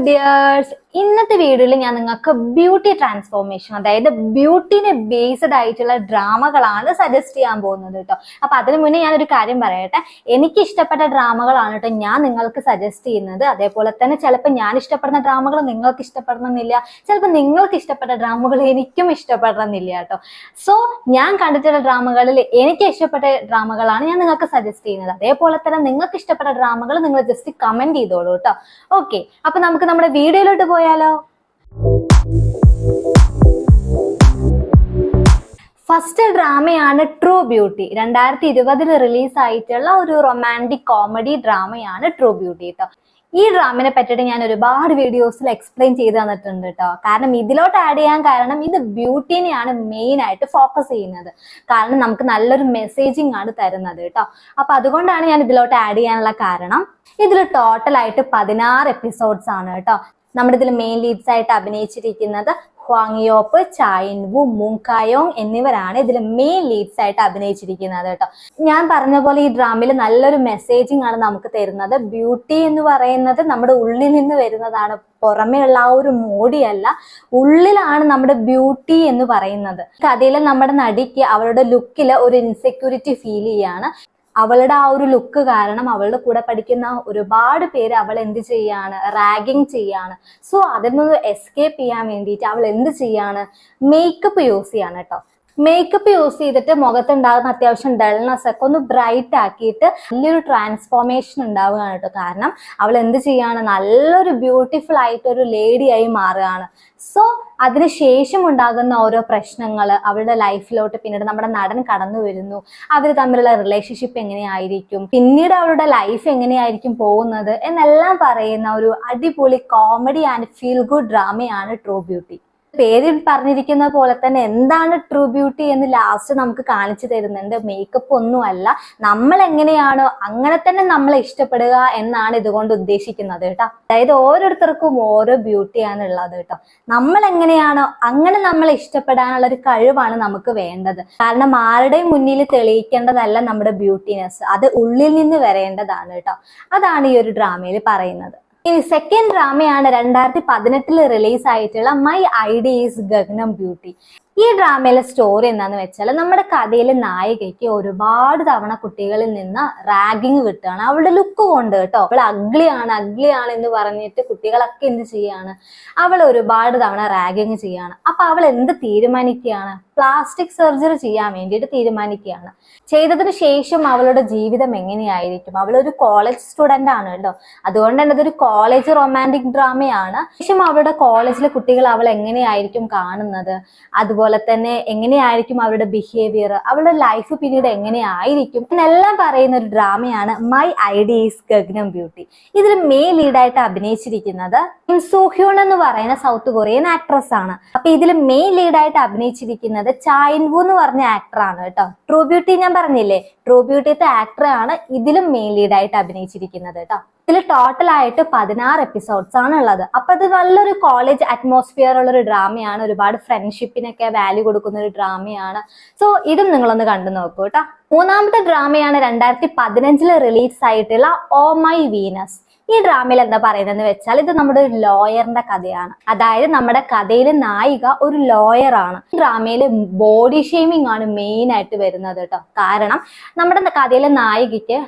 Dears, ഇന്നത്തെ വീഡിയോയിൽ ഞാൻ നിങ്ങൾക്ക് ബ്യൂട്ടി ട്രാൻസ്ഫോർമേഷൻ, അതായത് ബ്യൂട്ടിനെ ബേസ്ഡ് ആയിട്ടുള്ള ഡ്രാമകളാണ് സജസ്റ്റ് ചെയ്യാൻ പോകുന്നത് കേട്ടോ. അപ്പൊ അതിനു മുന്നേ ഞാനൊരു കാര്യം പറയട്ടെ. എനിക്ക് ഇഷ്ടപ്പെട്ട ഡ്രാമകളാണ് കേട്ടോ ഞാൻ നിങ്ങൾക്ക് സജസ്റ്റ് ചെയ്യുന്നത്. അതേപോലെ തന്നെ ചിലപ്പോൾ ഞാൻ ഇഷ്ടപ്പെടുന്ന ഡ്രാമകൾ നിങ്ങൾക്ക് ഇഷ്ടപ്പെടണമെന്നില്ല, ചിലപ്പോൾ നിങ്ങൾക്ക് ഇഷ്ടപ്പെട്ട ഡ്രാമകൾ എനിക്കും ഇഷ്ടപ്പെടണമെന്നില്ല കേട്ടോ. സോ ഞാൻ കണ്ടിട്ടുള്ള ഡ്രാമകളിൽ എനിക്ക് ഇഷ്ടപ്പെട്ട ഡ്രാമകളാണ് ഞാൻ നിങ്ങൾക്ക് സജസ്റ്റ് ചെയ്യുന്നത്. അതേപോലെ തന്നെ നിങ്ങൾക്ക് ഇഷ്ടപ്പെട്ട ഡ്രാമകൾ നിങ്ങൾ ജസ്റ്റ് കമന്റ് ചെയ്തോളൂ കേട്ടോ. ഓക്കെ, അപ്പൊ നമുക്ക് നമ്മുടെ വീഡിയോയിലോട്ട് പോയാലോ. ഫസ്റ്റ് ഡ്രാമയാണ് ട്രൂ ബ്യൂട്ടി. 2020 റിലീസ് ആയിട്ടുള്ള ഒരു റൊമാൻറ്റിക് കോമഡി ഡ്രാമയാണ് ട്രൂ ബ്യൂട്ടി കേട്ടോ. ഈ ഡ്രാമയെ പറ്റിയിട്ട് ഞാൻ ഒരുപാട് വീഡിയോസിൽ എക്സ്പ്ലെയിൻ ചെയ്ത് തന്നിട്ടുണ്ട് കേട്ടോ. കാരണം ഇതിലോട്ട് ആഡ് ചെയ്യാൻ കാരണം ഇത് ബ്യൂട്ടിനെയാണ് മെയിൻ ആയിട്ട് ഫോക്കസ് ചെയ്യുന്നത്. കാരണം നമുക്ക് നല്ലൊരു മെസ്സേജിങ് ആണ് തരുന്നത് കേട്ടോ. അപ്പൊ അതുകൊണ്ടാണ് ഞാൻ ഇതിലോട്ട് ആഡ് ചെയ്യാനുള്ള കാരണം. ഇതിൽ ടോട്ടൽ ആയിട്ട് 16 എപ്പിസോഡ്സ് ആണ് കേട്ടോ. നമ്മുടെ ഇതിൽ മെയിൻ ലീഡ്സ് ആയിട്ട് അഭിനയിച്ചിരിക്കുന്നത് ഹ്വാങ് യോപ്പ്, ചായിൻ വു, മുങ് കായോങ് എന്നിവരാണ് ഇതിൽ മെയിൻ ലീഡ്സ് ആയിട്ട് അഭിനയിച്ചിരിക്കുന്നത് കേട്ടോ. ഞാൻ പറഞ്ഞ പോലെ ഈ ഡ്രാമയിൽ നല്ലൊരു മെസ്സേജിങ് ആണ് നമുക്ക് തരുന്നത്. ബ്യൂട്ടി എന്ന് പറയുന്നത് നമ്മുടെ ഉള്ളിൽ നിന്ന് വരുന്നതാണ്, പുറമേയുള്ള ആ ഒരു മോടിയല്ല, ഉള്ളിലാണ് നമ്മുടെ ബ്യൂട്ടി എന്ന് പറയുന്നത്. കഥയിൽ നമ്മുടെ നടിക്ക് അവളുടെ ലുക്കിൽ ഒരു ഇൻസെക്യൂരിറ്റി ഫീൽ ചെയ്യാണ്. അവളുടെ ആ ഒരു ലുക്ക് കാരണം അവളുടെ കൂടെ പഠിക്കുന്ന ഒരുപാട് പേര് അവൾ എന്ത് ചെയ്യാണ്, റാഗിങ് ചെയ്യാണ്. സോ അതിൽ നിന്ന് എസ്കേപ്പ് ചെയ്യാൻ വേണ്ടിയിട്ട് അവൾ എന്ത് ചെയ്യാണ്, മേക്കപ്പ് യൂസ് ചെയ്യാണ് കേട്ടോ. മേക്കപ്പ് യൂസ് ചെയ്തിട്ട് മുഖത്തുണ്ടാകുന്ന അത്യാവശ്യം ഡൾനെസ് ഒക്കെ ഒന്ന് ബ്രൈറ്റ് ആക്കിയിട്ട് വലിയൊരു ട്രാൻസ്ഫോർമേഷൻ ഉണ്ടാവുകയാണ് കേട്ടോ. കാരണം അവൾ എന്ത് ചെയ്യാണ്, നല്ലൊരു ബ്യൂട്ടിഫുൾ ആയിട്ട് ഒരു ലേഡിയായി മാറുകയാണ്. സോ അതിനുശേഷം ഉണ്ടാകുന്ന ഓരോ പ്രശ്നങ്ങൾ അവളുടെ ലൈഫിലോട്ട് പിന്നീട് നമ്മുടെ നടൻ കടന്നു വരുന്നു. അവർ തമ്മിലുള്ള റിലേഷൻഷിപ്പ് എങ്ങനെയായിരിക്കും, പിന്നീട് അവളുടെ ലൈഫ് എങ്ങനെയായിരിക്കും പോകുന്നത് എന്നെല്ലാം പറയുന്ന ഒരു അടിപൊളി കോമഡി ആൻഡ് ഫീൽ ഗുഡ് ഡ്രാമയാണ് ട്രൂ ബ്യൂട്ടി. പേരിൽ പറഞ്ഞിരിക്കുന്ന പോലെ തന്നെ എന്താണ് ട്രൂ ബ്യൂട്ടി എന്ന് ലാസ്റ്റ് നമുക്ക് കാണിച്ചു തരുന്നുണ്ട്. മേക്കപ്പ് ഒന്നുമല്ല, നമ്മൾ എങ്ങനെയാണോ അങ്ങനെ തന്നെ നമ്മളെ ഇഷ്ടപ്പെടുക എന്നാണ് ഇതുകൊണ്ട് ഉദ്ദേശിക്കുന്നത് കേട്ടോ. അതായത് ഓരോരുത്തർക്കും ഓരോ ബ്യൂട്ടിയാണ് ഉള്ളത് കേട്ടോ. നമ്മൾ എങ്ങനെയാണോ അങ്ങനെ നമ്മളെ ഇഷ്ടപ്പെടാനുള്ള ഒരു കഴിവാണ് നമുക്ക് വേണ്ടത്. കാരണം ആരുടെയും മുന്നിൽ തെളിയിക്കേണ്ടതല്ല നമ്മുടെ ബ്യൂട്ടിനെസ്, അത് ഉള്ളിൽ നിന്ന് വരേണ്ടതാണ് കേട്ടോ. അതാണ് ഈ ഒരു ഡ്രാമയിൽ പറയുന്നത്. ഇനി സെക്കൻഡ് ഡ്രാമയാണ് 2018 റിലീസ് ആയിട്ടുള്ള മൈ ഐഡി ഈസ് ഗഗനം ബ്യൂട്ടി. ഈ ഡ്രാമയിലെ സ്റ്റോറി എന്താന്ന് വെച്ചാൽ നമ്മുടെ കഥയിലെ നായികയ്ക്ക് ഒരുപാട് തവണ കുട്ടികളിൽ നിന്ന് റാഗിങ് കിട്ടുകയാണ് അവളുടെ ലുക്ക് കൊണ്ട് കേട്ടോ. അവൾ അഗ്ലിയാണ് എന്ന് പറഞ്ഞിട്ട് കുട്ടികളൊക്കെ എന്ത് ചെയ്യാണ്, അവൾ ഒരുപാട് തവണ റാഗിങ് ചെയ്യാണ്. അപ്പൊ അവൾ എന്ത് തീരുമാനിക്കുകയാണ്, പ്ലാസ്റ്റിക് സർജറി ചെയ്യാൻ വേണ്ടിയിട്ട് തീരുമാനിക്കുകയാണ്. ചെയ്തതിന് ശേഷം അവളുടെ ജീവിതം എങ്ങനെയായിരിക്കും, അവളൊരു കോളേജ് സ്റ്റുഡന്റ് ആണ് കേട്ടോ. അതുകൊണ്ട് തന്നെ ഇതൊരു കോളേജ് റൊമാൻറ്റിക് ഡ്രാമയാണ്. ശേഷം അവളുടെ കോളേജിലെ കുട്ടികൾ അവൾ എങ്ങനെയായിരിക്കും കാണുന്നത്, അതുപോലെ തന്നെ എങ്ങനെയായിരിക്കും അവരുടെ ബിഹേവിയർ, അവളുടെ ലൈഫ് പിന്നീട് എങ്ങനെയായിരിക്കും എന്നെല്ലാം പറയുന്ന ഒരു ഡ്രാമയാണ് മൈ ഐഡി ഈസ് ഗഗനം ബ്യൂട്ടി. ഇതിൽ മെയിൻ ലീഡായിട്ട് അഭിനയിച്ചിരിക്കുന്നത് കിം സോ ഹ്യൂൺ എന്ന് പറയുന്ന സൗത്ത് കൊറിയൻ ആക്ട്രസ് ആണ്. അപ്പൊ ഇതിൽ മെയിൻ ലീഡായിട്ട് അഭിനയിച്ചിരിക്കുന്നത് ചായിൻ വു എന്ന് പറഞ്ഞ ആക്ടർ ആണ് കേട്ടോ. ട്രൂ ബ്യൂട്ടി ഞാൻ പറഞ്ഞില്ലേ, ട്രൂ ബ്യൂട്ടിത്തെ ആക്ടർ ആണ് ഇതിലും മെയിൻ ലീഡായിട്ട് അഭിനയിച്ചിരിക്കുന്നത് കേട്ടോ. ഇതിൽ ടോട്ടൽ ആയിട്ട് 16 എപ്പിസോഡ്സ് ആണ് ഉള്ളത്. അപ്പൊ ഇത് നല്ലൊരു കോളേജ് അറ്റ്മോസ്ഫിയർ ഉള്ള ഒരു ഡ്രാമയാണ്. ഒരുപാട് ഫ്രണ്ട്ഷിപ്പിനൊക്കെ വാല്യൂ കൊടുക്കുന്ന ഒരു ഡ്രാമയാണ്. സോ ഇതും നിങ്ങളൊന്ന് കണ്ടു നോക്കൂ കേട്ടോ. മൂന്നാമത്തെ ഡ്രാമയാണ് 2015 റിലീസ് ആയിട്ടുള്ള ഓ മൈ വീനസ്. ഈ ഡ്രാമയിൽ എന്താ പറയുന്നതെന്ന് വെച്ചാൽ ഇത് നമ്മുടെ ഒരു ലോയറിന്റെ കഥയാണ്. അതായത് നമ്മുടെ കഥയിലെ നായിക ഒരു ലോയർ ആണ്. ഈ ഡ്രാമയില് ബോഡി ഷെയ്മിങ് ആണ് മെയിൻ ആയിട്ട് വരുന്നത് കേട്ടോ. കാരണം നമ്മുടെ കഥയിലെ നായികയ്ക്ക്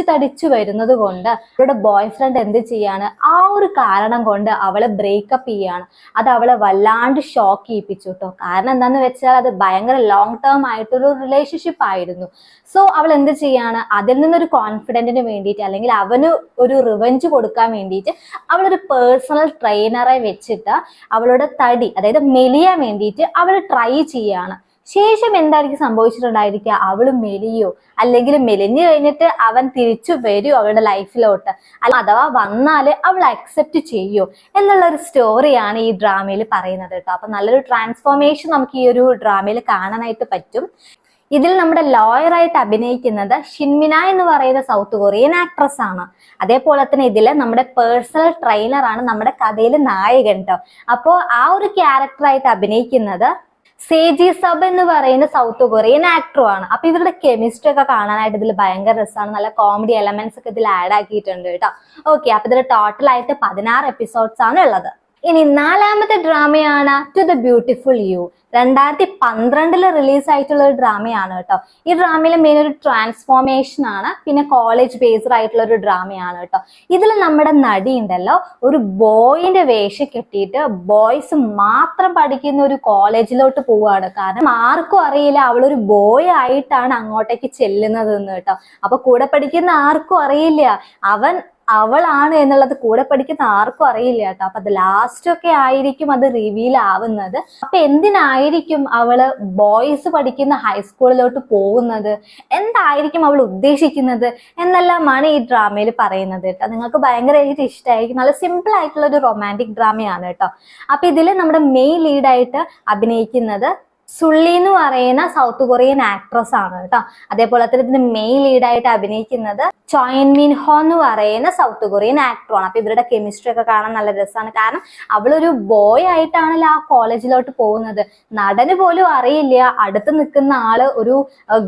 തടിച്ചു വരുന്നത് കൊണ്ട് അവളുടെ ബോയ് ഫ്രണ്ട് എന്ത് ചെയ്യാണ്, ആ ഒരു കാരണം കൊണ്ട് അവളെ ബ്രേക്കപ്പ് ചെയ്യാണ്. അത് അവളെ വല്ലാണ്ട് ഷോക്ക് ചെയ്യിപ്പിച്ചു കേട്ടോ. കാരണം എന്താന്ന് വെച്ചാൽ അത് ഭയങ്കര ലോങ് ടേം ആയിട്ടൊരു റിലേഷൻഷിപ്പ് ആയിരുന്നു. സോ അവൾ എന്ത് ചെയ്യാണ്, അതിൽ നിന്നൊരു കോൺഫിഡന്റിന് വേണ്ടിയിട്ട് അല്ലെങ്കിൽ അവന് ഒരു റിവെഞ്ച് കൊടുക്കാൻ വേണ്ടിയിട്ട് അവളൊരു പേഴ്സണൽ ട്രെയിനറെ വെച്ചിട്ട് അവളുടെ തടി, അതായത് മെലിയാൻ വേണ്ടിയിട്ട് അവൾ ട്രൈ ചെയ്യാണ്. ശേഷം എന്തായിരിക്കും സംഭവിച്ചിട്ടുണ്ടായിരിക്കുക, അവള് മെലിയോ അല്ലെങ്കിൽ മെലിഞ്ഞു കഴിഞ്ഞിട്ട് അവൻ തിരിച്ചു വരൂ അവളുടെ ലൈഫിലോട്ട്, അഥവാ വന്നാല് അവൾ അക്സെപ്റ്റ് ചെയ്യോ എന്നുള്ള ഒരു സ്റ്റോറിയാണ് ഈ ഡ്രാമയിൽ പറയുന്നത് കേട്ടോ. അപ്പൊ നല്ലൊരു ട്രാൻസ്ഫോർമേഷൻ നമുക്ക് ഈ ഒരു ഡ്രാമയിൽ കാണാനായിട്ട് പറ്റും. ഇതിൽ നമ്മുടെ ലോയറായിട്ട് അഭിനയിക്കുന്നത് ഷിൻമിന എന്ന് പറയുന്ന സൗത്ത് കൊറിയൻ ആക്ട്രസ് ആണ്. അതേപോലെ തന്നെ ഇതില് നമ്മുടെ പേഴ്സണൽ ട്രെയിനർ ആണ് നമ്മുടെ കഥയിലെ നായകൻ കേട്ടോ. അപ്പോ ആ ഒരു ക്യാരക്ടറായിട്ട് അഭിനയിക്കുന്നത് സേജി സബ് എന്ന് പറയുന്ന സൗത്ത് കൊറിയൻ ആക്ടറുമാണ്. അപ്പൊ ഇവരുടെ കെമിസ്ട്രി ഒക്കെ കാണാനായിട്ട് ഇതിൽ ഭയങ്കര രസമാണ്. നല്ല കോമഡി എലമെന്റ്സ് ഒക്കെ ഇതിൽ ആഡ് ആക്കിയിട്ടുണ്ട് കേട്ടോ. ഓക്കെ, അപ്പൊ ഇതിൽ ടോട്ടൽ ആയിട്ട് 16 എപ്പിസോഡ്സ് ആണ് ഉള്ളത്. ഇനി 4ാമത്തെ ഡ്രാമയാണ് to the beautiful you. 2012 release ആയിട്ടുള്ള ഒരു ഡ്രാമയാണ് കേട്ടോ. ഈ ഡ്രാമയിലെ മെയിൻ ഒരു ട്രാൻസ്ഫോർമേഷൻ ആണ്, പിന്നെ കോളേജ് ബേസ്ഡ് ആയിട്ടുള്ള ഒരു ഡ്രാമയാണ് കേട്ടോ. ഇതിൽ നമ്മുടെ നടി ഉണ്ടല്ലോ, ഒരു ബോയിന്റെ വേഷം കെട്ടിയിട്ട് ബോയ്സ് മാത്രം പഠിക്കുന്ന ഒരു കോളേജിലോട്ട് പോവാണ്. കാരണം ആർക്കും അറിയില്ല അവളൊരു ബോയ് ആയിട്ടാണ് അങ്ങോട്ടേക്ക് ചെല്ലുന്നത് എന്ന് കേട്ടോ. അപ്പൊ കൂടെ പഠിക്കുന്ന ആർക്കും അറിയില്ല അവളാണ് എന്നുള്ളത് കൂടെ പഠിക്കുന്ന ആർക്കും അറിയില്ല കേട്ടോ. അപ്പൊ അത് ലാസ്റ്റ് ഒക്കെ ആയിരിക്കും അത് റിവീൽ ആവുന്നത്. അപ്പൊ എന്തിനായിരിക്കും അവള് ബോയ്സ് പഠിക്കുന്ന ഹൈസ്കൂളിലോട്ട് പോകുന്നത്, എന്തായിരിക്കും അവൾ ഉദ്ദേശിക്കുന്നത് എന്നെല്ലാമാണ് ഈ ഡ്രാമയിൽ പറയുന്നത് കേട്ടോ. നിങ്ങൾക്ക് ഭയങ്കരമായിട്ട് ഇഷ്ടമായിരിക്കും. നല്ല സിമ്പിൾ ആയിട്ടുള്ള ഒരു റൊമാൻറ്റിക് ഡ്രാമയാണ് കേട്ടോ. അപ്പൊ ഇതില് നമ്മുടെ മെയിൻ ലീഡായിട്ട് അഭിനയിക്കുന്നത് സുള്ളി എന്ന് പറയുന്ന സൗത്ത് കൊറിയൻ ആക്ട്രസ് ആണ് കേട്ടോ. അതേപോലെ തന്നെ ഇതിന് മെയിൻ ലീഡായിട്ട് അഭിനയിക്കുന്നത് ചോയിൻ മിൻ ഹോ എന്ന് പറയുന്ന സൗത്ത് കൊറിയൻ ആക്ടറാണ്. അപ്പൊ ഇവരുടെ കെമിസ്ട്രി ഒക്കെ കാണാൻ നല്ല രസമാണ്. കാരണം അവളൊരു ബോയ് ആയിട്ടാണല്ലോ ആ കോളേജിലോട്ട് പോകുന്നത്. നടന് പോലും അറിയില്ല അടുത്ത് നിൽക്കുന്ന ആള് ഒരു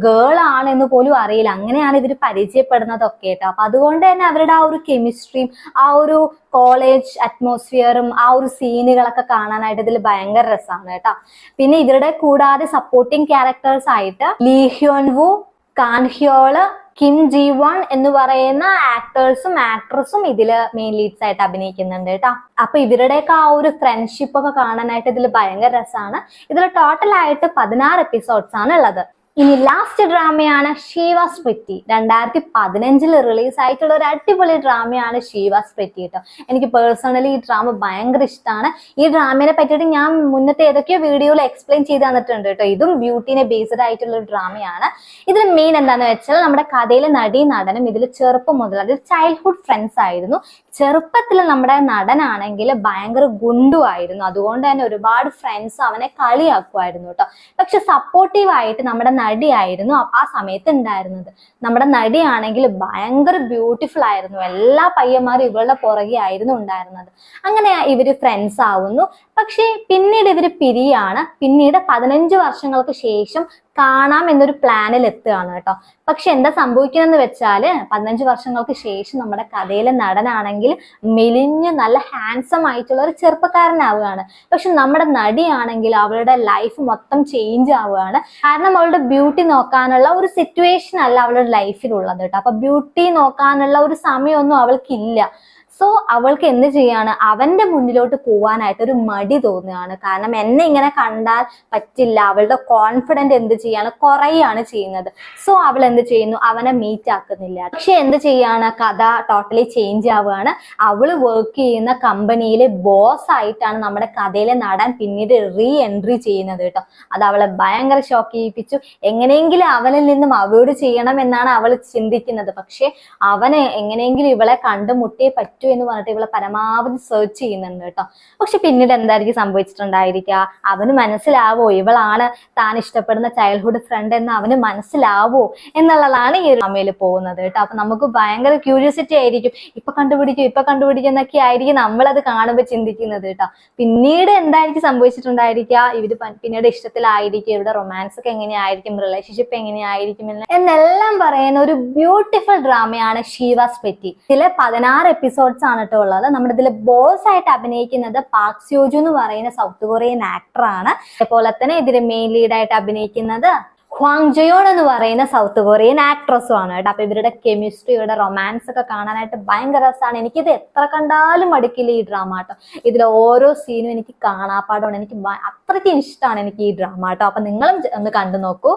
ഗേൾ ആണ് എന്ന് പോലും അറിയില്ല. അങ്ങനെയാണ് ഇവർ പരിചയപ്പെടുന്നതൊക്കെ കേട്ടോ. അപ്പൊ അതുകൊണ്ട് തന്നെ അവരുടെ ആ ഒരു കെമിസ്ട്രിയും ആ ഒരു കോളേജ് അറ്റ്മോസ്ഫിയറും ആ ഒരു സീനുകളൊക്കെ കാണാനായിട്ട് ഇതിൽ ഭയങ്കര രസമാണ് കേട്ടോ. പിന്നെ ഇവരുടെ കൂടാതെ സപ്പോർട്ടിങ് ക്യാരക്ടേഴ്സ് ആയിട്ട് ലീ ഹ്യോൻ വു, കാൻ ഹ്യോള്, കിം ജി വൺ എന്ന് പറയുന്ന ആക്ടേഴ്സും ആക്ട്രസും ഇതില് മെയിൻ ലീഡ്സ് ആയിട്ട് അഭിനയിക്കുന്നുണ്ട് കേട്ടോ. അപ്പൊ ഇവരുടെയൊക്കെ ആ ഒരു ഫ്രണ്ട്ഷിപ്പ് ഒക്കെ കാണാനായിട്ട് ഇതിൽ ഭയങ്കര രസമാണ്. ഇതിൽ ടോട്ടൽ ആയിട്ട് 16 എപ്പിസോഡ്സ് ആണ് ഉള്ളത്. ഇനി ലാസ്റ്റ് ഡ്രാമയാണ് ഷീ വാസ് പ്രിറ്റി. 2015 റിലീസ് ആയിട്ടുള്ള ഒരു അടിപൊളി ഡ്രാമയാണ് ഷീ വാസ് പ്രിറ്റി കേട്ടോ. എനിക്ക് പേഴ്സണലി ഈ ഡ്രാമ ഭയങ്കര ഇഷ്ടമാണ്. ഈ ഡ്രാമയെ പറ്റിയിട്ട് ഞാൻ മുന്നത്തെ ഏതൊക്കെയോ വീഡിയോയിൽ എക്സ്പ്ലെയിൻ ചെയ്ത് തന്നിട്ടുണ്ട് കേട്ടോ. ഇതും ബ്യൂട്ടിനെ ബേസ്ഡ് ആയിട്ടുള്ള ഒരു ഡ്രാമയാണ്. ഇതിൽ മെയിൻ എന്താണെന്ന് വെച്ചാൽ നമ്മുടെ കഥയിലെ നടനും ഇതിൽ ചെറുപ്പം മുതൽ അതായത് ചൈൽഡ്ഹുഡ് ഫ്രണ്ട്സ് ആയിരുന്നു. ചെറുപ്പത്തിൽ നമ്മുടെ നടനാണെങ്കിൽ ഭയങ്കര ഗുണ്ടുമായിരുന്നു. അതുകൊണ്ട് തന്നെ ഒരുപാട് ഫ്രണ്ട്സ് അവനെ കളിയാക്കുമായിരുന്നു കേട്ടോ. പക്ഷെ സപ്പോർട്ടീവ് ആയിട്ട് നമ്മുടെ നടിയായിരുന്നു ആ സമയത്ത് ഉണ്ടായിരുന്നത്. നമ്മുടെ നടിയാണെങ്കിൽ ഭയങ്കര ബ്യൂട്ടിഫുൾ ആയിരുന്നു. എല്ലാ പയ്യന്മാരും ഇവളുടെ പുറകെ ആയിരുന്നു ഉണ്ടായിരുന്നത്. അങ്ങനെ ഇവര് ഫ്രണ്ട്സ് ആവുന്നു. പക്ഷെ പിന്നീട് ഇവര് പിരിയാണ്. പിന്നീട് 15 വർഷങ്ങൾക്ക് ശേഷം കാണാം എന്നൊരു പ്ലാനിൽ എത്തുകയാണ് കേട്ടോ. പക്ഷെ എന്താ സംഭവിക്കുന്നതെന്ന് വെച്ചാല് 15 വർഷങ്ങൾക്ക് ശേഷം നമ്മുടെ കഥയിലെ നടനാണെങ്കിൽ മെലിഞ്ഞ് നല്ല ഹാൻസം ആയിട്ടുള്ള ഒരു ചെറുപ്പക്കാരനാവുകയാണ്. പക്ഷെ നമ്മുടെ നടിയാണെങ്കിൽ അവളുടെ ലൈഫ് മൊത്തം ചേഞ്ച് ആവുകയാണ്. കാരണം അവളുടെ ബ്യൂട്ടി നോക്കാനുള്ള ഒരു സിറ്റുവേഷൻ അല്ല അവളുടെ ലൈഫിലുള്ളത് കേട്ടോ. അപ്പൊ ബ്യൂട്ടി നോക്കാനുള്ള ഒരു സമയമൊന്നും അവൾക്കില്ല. സോ അവൾക്ക് എന്ത് ചെയ്യാണ്, അവന്റെ മുന്നിലോട്ട് പോവാനായിട്ട് ഒരു മടി തോന്നുകയാണ്. കാരണം എന്നെ ഇങ്ങനെ കണ്ടാൽ പറ്റില്ല, അവളുടെ കോൺഫിഡൻറ്റ് എന്ത് ചെയ്യാണ് കുറയാണ് ചെയ്യുന്നത്. സോ അവൾ എന്ത് ചെയ്യുന്നു, അവനെ മീറ്റ് ആക്കുന്നില്ല. പക്ഷെ എന്ത് ചെയ്യാണ്, കഥ ടോട്ടലി ചേഞ്ച് ആവുകയാണ്. അവള് വർക്ക് ചെയ്യുന്ന കമ്പനിയിലെ ബോസ് ആയിട്ടാണ് നമ്മുടെ കഥയിലെ നടൻ പിന്നീട് റീ എൻട്രി ചെയ്യുന്നത് കേട്ടോ. അത് അവളെ ഭയങ്കര ഷോക്ക് ചെയ്യിപ്പിച്ചു. എങ്ങനെയെങ്കിലും അവനിൽ നിന്നും അവോയ്ഡ് ചെയ്യണം എന്നാണ് അവൾ ചിന്തിക്കുന്നത്. പക്ഷെ അവന് എങ്ങനെയെങ്കിലും ഇവളെ കണ്ടുമുട്ടിയേ പറ്റൂ എന്ന് പറഞ്ഞിട്ട് ഇവളെ പരമാവധി സെർച്ച് ചെയ്യുന്നുണ്ട് കേട്ടോ. പക്ഷെ പിന്നീട് എന്തായിരിക്കും സംഭവിച്ചിട്ടുണ്ടായിരിക്കുക, അവന് മനസ്സിലാവോ ഇവളാണ് താൻ ഇഷ്ടപ്പെടുന്ന ചൈൽഡ്ഹുഡ് ഫ്രണ്ട് എന്ന് അവന് മനസ്സിലാവോ എന്നുള്ളതാണ് ഈ ഡ്രാമയിൽ പോകുന്നത് കേട്ടോ. അപ്പൊ നമുക്ക് ഭയങ്കര ക്യൂരിയോസിറ്റി ആയിരിക്കും, ഇപ്പൊ കണ്ടുപിടിക്കും എന്നൊക്കെ ആയിരിക്കും നമ്മളത് കാണുമ്പോൾ ചിന്തിക്കുന്നത് കേട്ടോ. പിന്നീട് എന്തായിരിക്കും സംഭവിച്ചിട്ടുണ്ടായിരിക്കുക, ഇവര് പിന്നീട് ഇഷ്ടത്തിലായിരിക്കും, ഇവരുടെ റൊമാൻസ് ഒക്കെ എങ്ങനെയായിരിക്കും, റിലേഷൻഷിപ്പ് എങ്ങനെയായിരിക്കും എന്നെല്ലാം പറയുന്ന ഒരു ബ്യൂട്ടിഫുൾ ഡ്രാമയാണ് ഷീ വാസ് പ്രിറ്റി. ഇതിലെ 16 എപ്പിസോഡ്സ് ആണ് കേട്ടോ ഉള്ളത്. നമ്മുടെ ഇതിൽ ബോസ് ആയിട്ട് അഭിനയിക്കുന്നത് പാക് സ്യോജു എന്ന് പറയുന്ന സൗത്ത് കൊറിയൻ ആക്ടറാണ്. അതേപോലെ തന്നെ ഇതിൽ മെയിൻ ലീഡായിട്ട് അഭിനയിക്കുന്നത് ഹ്വാങ് ജയോൺ എന്ന് പറയുന്ന സൗത്ത് കൊറിയൻ ആക്ട്രസും ആണ് കേട്ടോ. അപ്പൊ ഇവരുടെ കെമിസ്ട്രി, ഇവരുടെ റൊമാൻസ് ഒക്കെ കാണാനായിട്ട് ഭയങ്കര രസമാണ്. എനിക്കിത് എത്ര കണ്ടാലും മടുക്കില്ല ഈ ഡ്രാമ കേട്ടോ. ഇതിലെ ഓരോ സീനും എനിക്ക് കാണാപ്പാടമാണ്. എനിക്ക് അത്രയ്ക്ക് ഇഷ്ടമാണ് എനിക്ക് ഈ ഡ്രാമ കേട്ടോ. അപ്പൊ നിങ്ങളും ഒന്ന് കണ്ടു നോക്കൂ.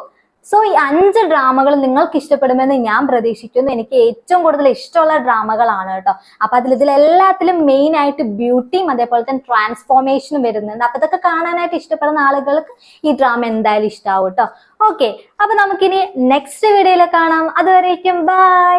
സോ ഈ 5 ഡ്രാമകൾ നിങ്ങൾക്ക് ഇഷ്ടപ്പെടുമെന്ന് ഞാൻ പ്രതീക്ഷിക്കുന്നു. എനിക്ക് ഏറ്റവും കൂടുതൽ ഇഷ്ടമുള്ള ഡ്രാമകളാണ് കേട്ടോ. അപ്പൊ ഇതിലെല്ലാത്തിലും മെയിൻ ആയിട്ട് ബ്യൂട്ടിയും അതേപോലെ തന്നെ ട്രാൻസ്ഫോർമേഷനും വരുന്നുണ്ട്. അപ്പൊ ഇതൊക്കെ കാണാനായിട്ട് ഇഷ്ടപ്പെടുന്ന ആളുകൾക്ക് ഈ ഡ്രാമ എന്തായാലും ഇഷ്ടാവും കേട്ടോ. ഓക്കെ, അപ്പൊ നമുക്കിനി നെക്സ്റ്റ് വീഡിയോയിൽ കാണാം. അതുവരേക്കും ബൈ.